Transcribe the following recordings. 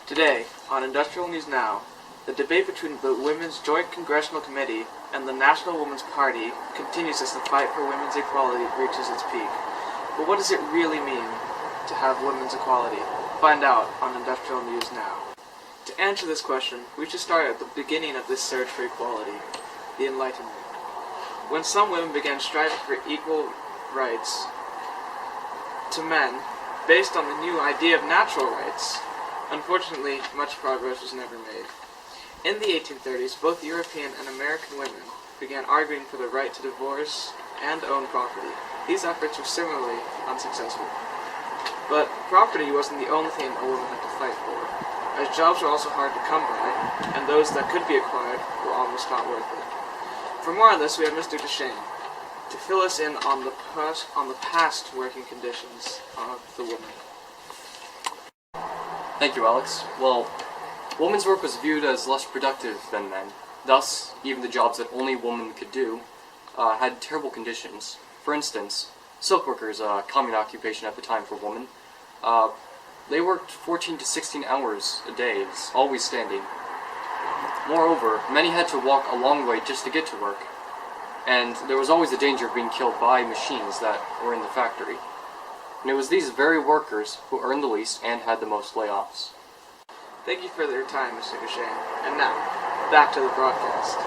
Today, on Industrial News Now, the debate between the Women's Joint Congressional Committee and the National Woman's Party continues as the fight for women's equality reaches its peak. But what does it really mean to have women's equality? Find out on Industrial News Now. To answer this question, we should start at the beginning of this search for equality, the Enlightenment. When some women began striving for equal rights to men, based on the new idea of natural rights, unfortunately, much progress was never made. In the 1830s, both European and American women began arguing for the right to divorce and own property. These efforts were similarly unsuccessful. But property wasn't the only thing a woman had to fight for, as jobs were also hard to come by, and those that could be acquired were almost not worth it. For more on this, we have Mr. Duchesne to fill us in on the past working conditions of the woman. Thank you, Alex. Well, women's work was viewed as less productive than men. Thus, even the jobs that only women could do had terrible conditions. For instance, silk workers, a common occupation at the time for women, they worked 14 to 16 hours a day, always standing. Moreover, many had to walk a long way just to get to work, and there was always the danger of being killed by machines that were in the factory. And it was these very workers who earned the least and had the most layoffs. Thank you for your time, Mr. Duchesne. And now, back to the broadcast.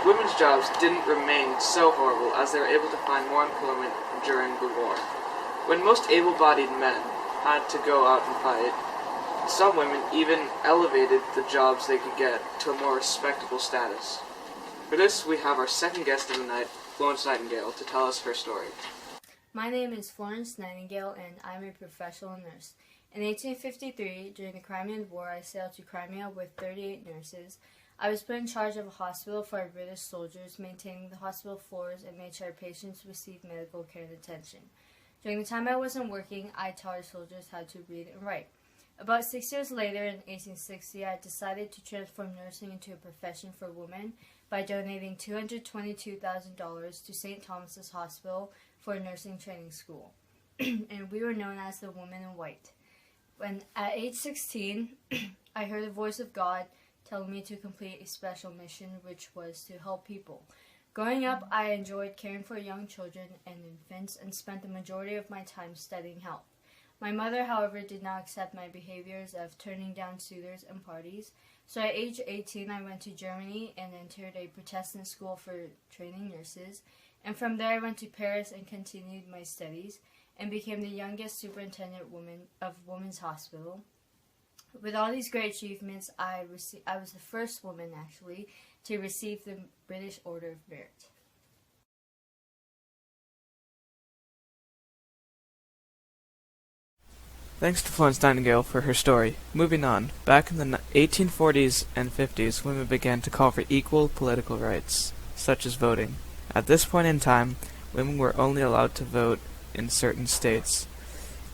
Women's jobs didn't remain so horrible as they were able to find more employment during the war. When most able-bodied men had to go out and fight, some women even elevated the jobs they could get to a more respectable status. For this, we have our second guest of the night, Florence Nightingale, to tell us her story. My name is Florence Nightingale, and I'm a professional nurse. In 1853, during the Crimean War, I sailed to Crimea with 38 nurses. I was put in charge of a hospital for our British soldiers, maintaining the hospital floors and made sure patients received medical care and attention. During the time I wasn't working, I taught our soldiers how to read and write. About 6 years later, in 1860, I decided to transform nursing into a profession for women by donating $222,000 to St. Thomas's Hospital for a nursing training school, and we were known as the Women in White. When at age 16, I heard the voice of God telling me to complete a special mission, which was to help people. Growing up, I enjoyed caring for young children and infants and spent the majority of my time studying health. My mother, however, did not accept my behaviors of turning down suitors and parties, so at age 18, I went to Germany and entered a Protestant school for training nurses, and from there I went to Paris and continued my studies and became the youngest superintendent of Women's Hospital. With all these great achievements, I was the first woman, actually, to receive the British Order of Merit. Thanks to Florence Nightingale for her story. Moving on, back in the 1840s and 50s, women began to call for equal political rights, such as voting. At this point in time, women were only allowed to vote in certain states.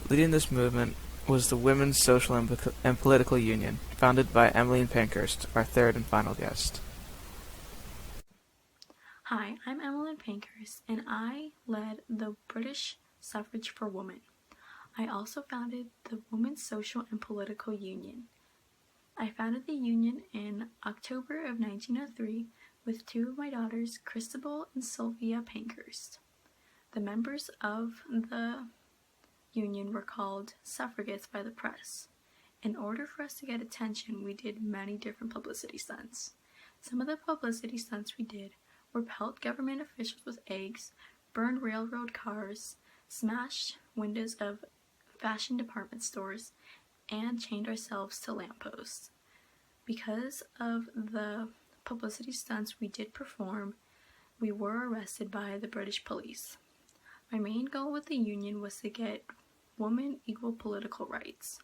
Leading this movement was the Women's Social and Political Union, founded by Emmeline Pankhurst, our third and final guest. Hi, I'm Emmeline Pankhurst, and I led the British Suffrage for Women. I also founded the Women's Social and Political Union. I founded the union in October of 1903 with two of my daughters, Christabel and Sylvia Pankhurst. The members of the union were called suffragettes by the press. In order for us to get attention, we did many different publicity stunts. Some of the publicity stunts we did were pelt government officials with eggs, burned railroad cars, smashed windows of fashion department stores, and chained ourselves to lampposts. Because of the publicity stunts we did perform, we were arrested by the British police. My main goal with the union was to get women equal political rights.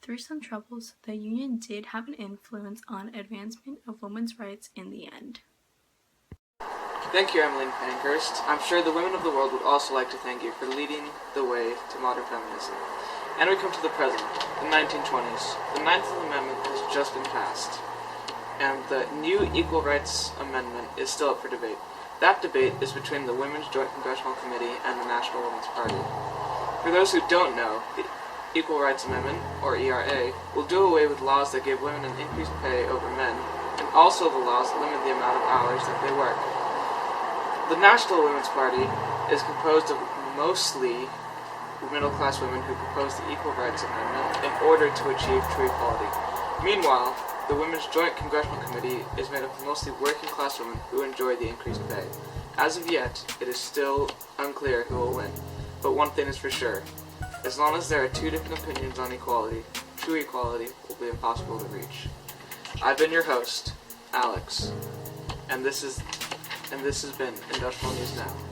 Through some troubles, the union did have an influence on advancement of women's rights in the end. Thank you, Emmeline Pankhurst. I'm sure the women of the world would also like to thank you for leading the way to modern feminism. And we come to the present, the 1920s. The 9th Amendment has just been passed, and the new Equal Rights Amendment is still up for debate. That debate is between the Women's Joint Congressional Committee and the National Woman's Party. For those who don't know, Equal Rights Amendment, or ERA, will do away with laws that give women an increased pay over men, and also the laws that limit the amount of hours that they work. The National Women's Party is composed of mostly middle-class women who propose the Equal Rights Amendment in order to achieve true equality. Meanwhile, the Women's Joint Congressional Committee is made up of mostly working-class women who enjoy the increased pay. As of yet, it is still unclear who will win, but one thing is for sure. As long as there are two different opinions on equality, true equality will be impossible to reach. I've been your host, Alex, and this has been Industrial News Now.